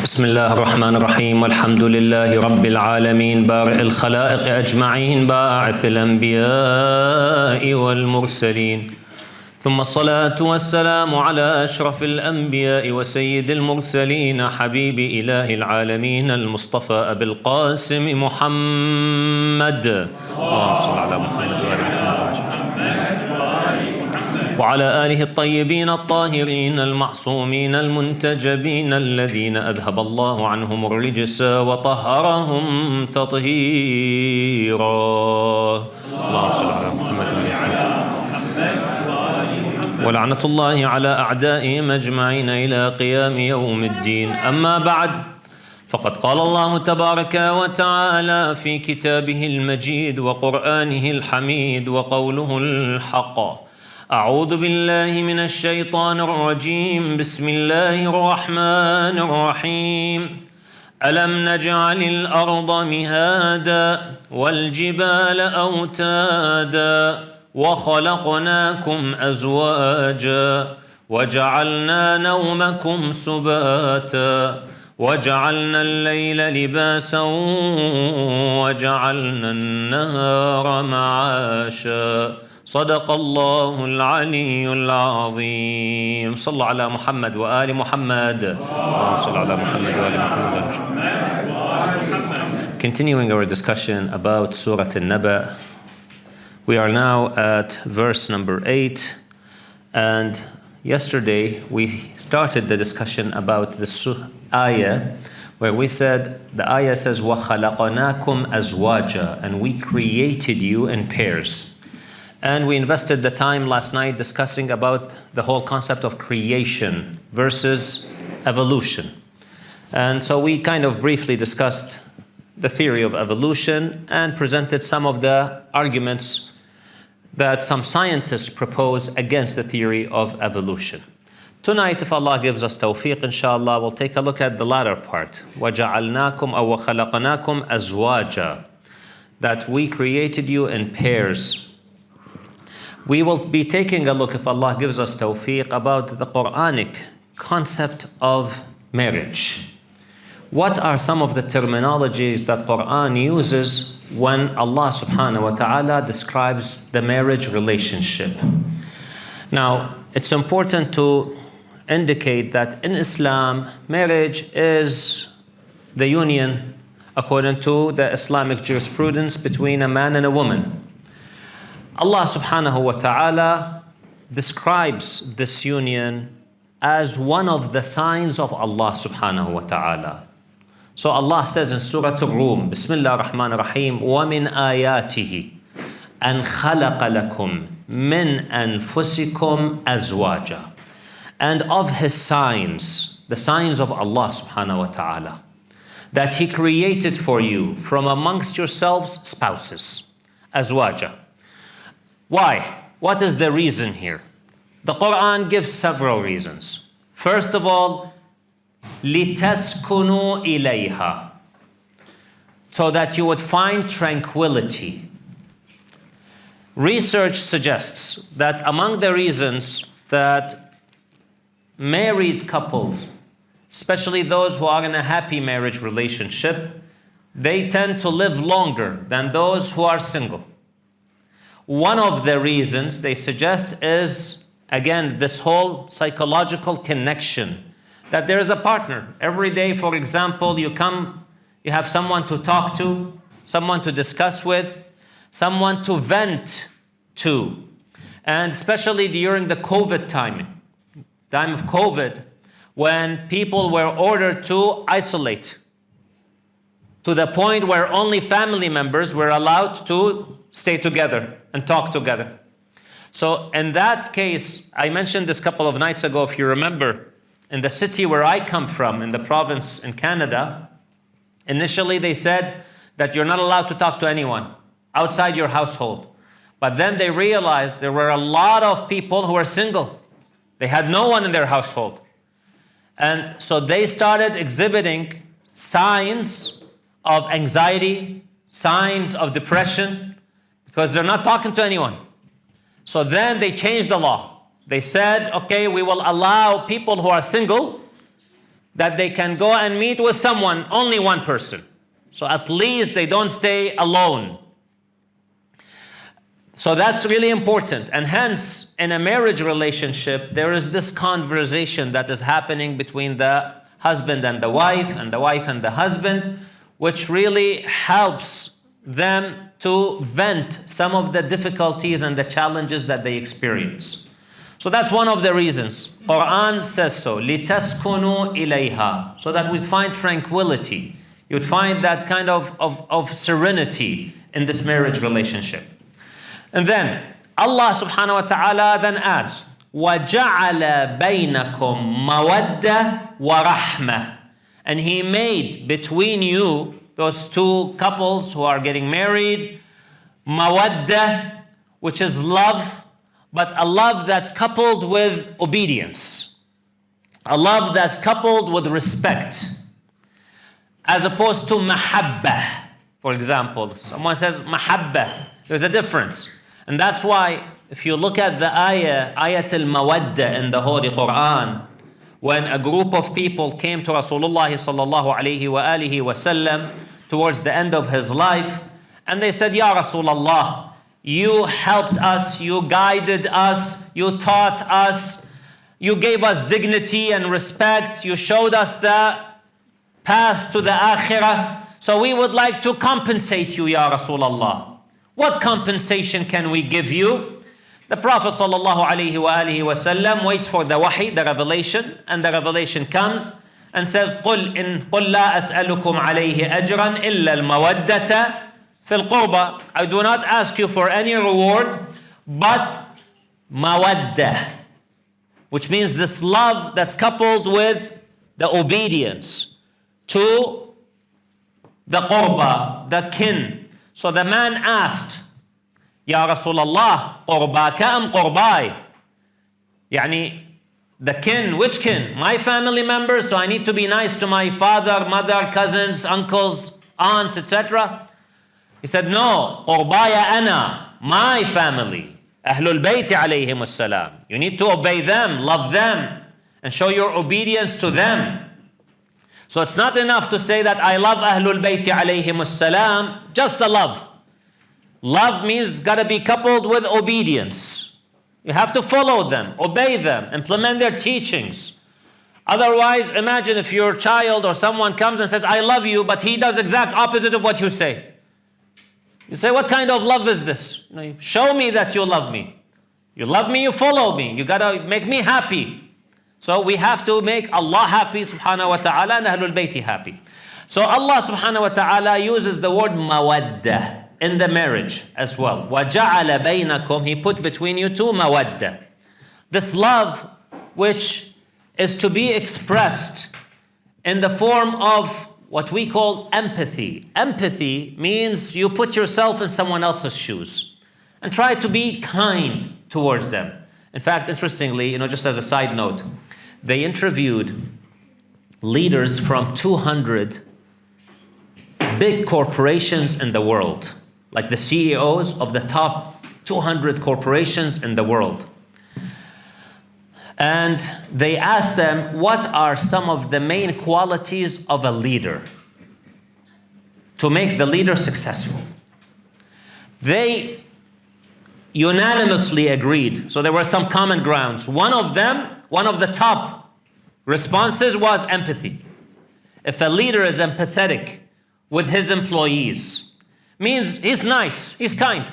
بسم الله الرحمن الرحيم والحمد لله رب العالمين بارئ الخلائق أجمعين باعث الأنبياء والمرسلين ثم الصلاة والسلام على أشرف الأنبياء وسيد المرسلين حبيب إله العالمين المصطفى أبي القاسم محمد اللهم صل على محمد وعلى آله الطيبين الطاهرين المعصومين المنتجبين الذين أذهب الله عنهم الرجس وطهرهم تطهيرا اللهم صل على محمد ولعنة الله على أعدائهم أجمعين إلى قيام يوم الدين. أما بعد، فقد قال الله تبارك وتعالى في كتابه المجيد وقرآنه الحميد وقوله الحق: أعوذ بالله من الشيطان الرجيم. بسم الله الرحمن الرحيم. ألم نجعل الأرض مهادا والجبال أوتادا وخلقناكم أزواجا وجعلنا نومكم سباتا وجعلنا الليل لباسا وجعلنا النهار معاشا صدق الله العلي العظيم. صلى على محمد وآل محمد. صلى على محمد وآل محمد. Continuing our discussion about Surah al-Naba, we are now at verse number 8, and yesterday we started the discussion about the ayah where we said the ayah says وَخَلَقَنَاكُمْ أَزْوَاجًا, and we created you in pairs. And we invested the time last night discussing about the whole concept of creation versus evolution. And so we kind of briefly discussed the theory of evolution and presented some of the arguments that some scientists propose against the theory of evolution. Tonight, if Allah gives us tawfiq, inshallah, we'll take a look at the latter part. وَجَعَلْنَاكُمْ أَوْ وَخَلَقْنَاكُمْ أَزْوَاجًا, that we created you in pairs. We will be taking a look, if Allah gives us tawfiq, about the Qur'anic concept of marriage. What are some of the terminologies that Qur'an uses when Allah subhanahu wa ta'ala describes the marriage relationship? Now, it's important to indicate that in Islam, marriage is the union, according to the Islamic jurisprudence, between a man and a woman. Allah subhanahu wa ta'ala describes this union as one of the signs of Allah subhanahu wa ta'ala. So Allah says in Surah Al-Rum, Bismillah ar-Rahman ar-Rahim, وَمِنْ آيَاتِهِ أَنْ خَلَقَ لَكُمْ مِنْ أَنفُسِكُمْ أَزْوَاجًا, and of His signs, the signs of Allah subhanahu wa ta'ala, that He created for you from amongst yourselves spouses, azwaja. Why? What is the reason here? The Qur'an gives several reasons. First of all, لِتَسْكُنُوا إِلَيْهَا, so that you would find tranquility. Research suggests that among the reasons that married couples, especially those who are in a happy marriage relationship, they tend to live longer than those who are single. One of the reasons they suggest is, again, this whole psychological connection, that there is a partner. Every day, for example, you have someone to talk to, someone to discuss with, someone to vent to. And especially during the COVID time of COVID, when people were ordered to isolate, to the point where only family members were allowed to stay together and talk together. So in that case, I mentioned this a couple of nights ago, if you remember, in the city where I come from, in the province in Canada, initially they said that you're not allowed to talk to anyone outside your household. But then they realized there were a lot of people who were single. They had no one in their household. And so they started exhibiting signs of anxiety, signs of depression, because they're not talking to anyone. So then they changed the law. They said, okay, we will allow people who are single, that they can go and meet with someone, only one person. So at least they don't stay alone. So that's really important. And hence, in a marriage relationship, there is this conversation that is happening between the husband and the wife and the husband, which really helps them to vent some of the difficulties and the challenges that they experience. So that's one of the reasons. Qur'an says so, لِتَسْكُنُوا إِلَيْهَا, so that we'd find tranquility. You'd find that kind of serenity in this marriage relationship. And then Allah subhanahu wa ta'ala then adds, وَجَعَلَ بَيْنَكُمْ مَوَدَّةً وَرَحْمَةً, and He made between you, those two couples who are getting married, mawadda, which is love, but a love that's coupled with obedience. A love that's coupled with respect. As opposed to mahabba. For example, someone says mahabba. There's a difference. And that's why, if you look at the ayat al-mawadda in the Holy Qur'an, when a group of people came to Rasulullah sallallahu alayhi wa alihi wa sallam towards the end of his life, and they said, Ya Rasulullah, you helped us, you guided us, you taught us, you gave us dignity and respect, you showed us the path to the akhirah, so we would like to compensate you, Ya Rasulullah. What compensation can we give you? The Prophet ﷺ waits for the wahi, the revelation, and the revelation comes and says, قُلْ لَا أَسْأَلُكُمْ عَلَيْهِ أَجْرًا إِلَّا الْمَوَدَّةَ فِي الْقُرْبَى. I do not ask you for any reward, but mawaddah, which means this love that's coupled with the obedience to the qurba, the kin. So the man asked, Ya Rasulullah, qurbaka am qurbai? Yani, the kin, which kin? My family members, so I need to be nice to my father, mother, cousins, uncles, aunts, etc. He said, no, qurbaya ana, my family, Ahlul Bayti alayhim as-salam. You need to obey them, love them, and show your obedience to them. So it's not enough to say that I love Ahlul Bayti alayhim as-salam, just the love. Love means got to be coupled with obedience. You have to follow them, obey them, implement their teachings. Otherwise, imagine if your child or someone comes and says, I love you, but he does exact opposite of what you say. You say, what kind of love is this? Show me that you love me. You love me, you follow me. You got to make me happy. So we have to make Allah happy subhanahu wa ta'ala and Ahlul Bayti happy. So Allah subhanahu wa ta'ala uses the word mawaddah in the marriage as well. وَجَعَلَ بَيْنَكُمْ, He put between you two mawaddah. This love which is to be expressed in the form of what we call empathy. Empathy means you put yourself in someone else's shoes and try to be kind towards them. In fact, interestingly, just as a side note, they interviewed leaders from 200 big corporations in the world, like the CEOs of the top 200 corporations in the world. And they asked them, what are some of the main qualities of a leader to make the leader successful? They unanimously agreed. So there were some common grounds. One of the top responses was empathy. If a leader is empathetic with his employees, means he's nice, he's kind,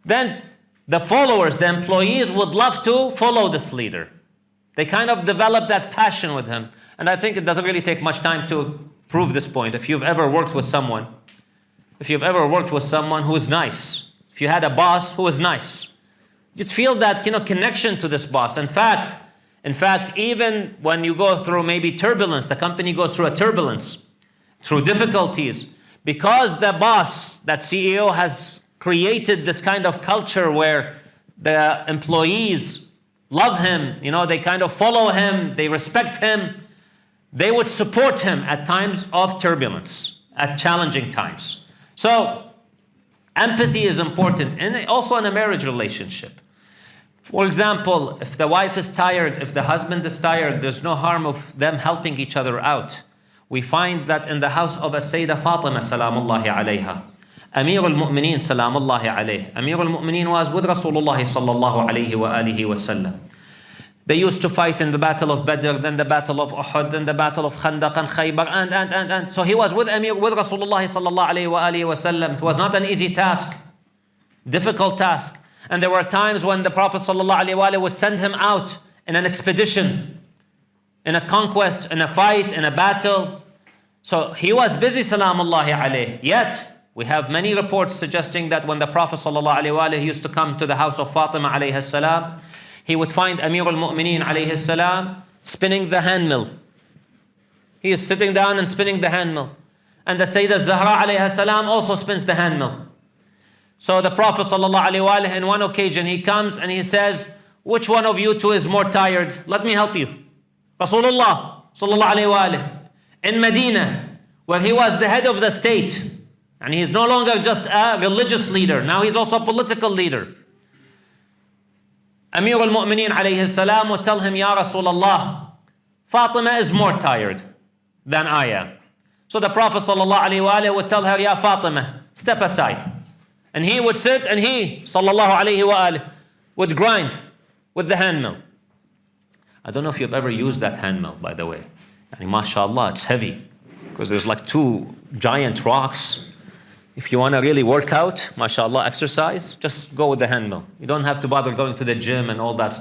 then the followers, the employees would love to follow this leader. They kind of develop that passion with him. And I think it doesn't really take much time to prove this point. If you've ever worked with someone who's nice, if you had a boss who was nice, you'd feel that connection to this boss. In fact, even when you go through maybe turbulence, the company goes through a turbulence, through difficulties, because the boss, that CEO, has created this kind of culture where the employees love him, they kind of follow him, they respect him, they would support him at times of turbulence, at challenging times. So empathy is important, and also in a marriage relationship. For example, if the wife is tired, if the husband is tired, there's no harm of them helping each other out. We find that in the house of Sayyidah Fatima salamullahi alayha, Amir al-Mu'mineen salamullahi alayh. Amir al-Mu'mineen was with Rasulullah sallallahu alayhi wa alihi wa sallam. They used to fight in the battle of Badr, then the battle of Uhud, then the battle of Khandaq and Khaybar, and. So he was with Rasulullah sallallahu alayhi wa alihi wa sallam. It was not an easy task, difficult task. And there were times when the Prophet ﷺ would send him out in an expedition, in a conquest, in a fight, in a battle. So he was busy, salamullahi alayh. Yet, we have many reports suggesting that when the Prophet ﷺ used to come to the house of Fatima alayhi salam, he would find Amir al-Mu'mineen alayhi salam spinning the handmill. He is sitting down and spinning the handmill. And the Sayyidah Zahra alayhi salam also spins the handmill. So the Prophet ﷺ, in one occasion, he comes and he says, which one of you two is more tired? Let me help you. Rasulullah ﷺ, in Medina, where he was the head of the state, and he's no longer just a religious leader, now he's also a political leader. Amir al-Mu'mineen alayhi salam would tell him, Ya Rasulullah, Fatima is more tired than I am. So the Prophet ﷺ would tell her, Ya Fatima, step aside. And he would sit and he, sallallahu alayhi wa alihi, would grind with the handmill. I don't know if you've ever used that handmill, by the way. I mean, mashallah, it's heavy. Because there's like two giant rocks. If you want to really work out, mashallah, exercise, just go with the handmill. You don't have to bother going to the gym and all that stuff.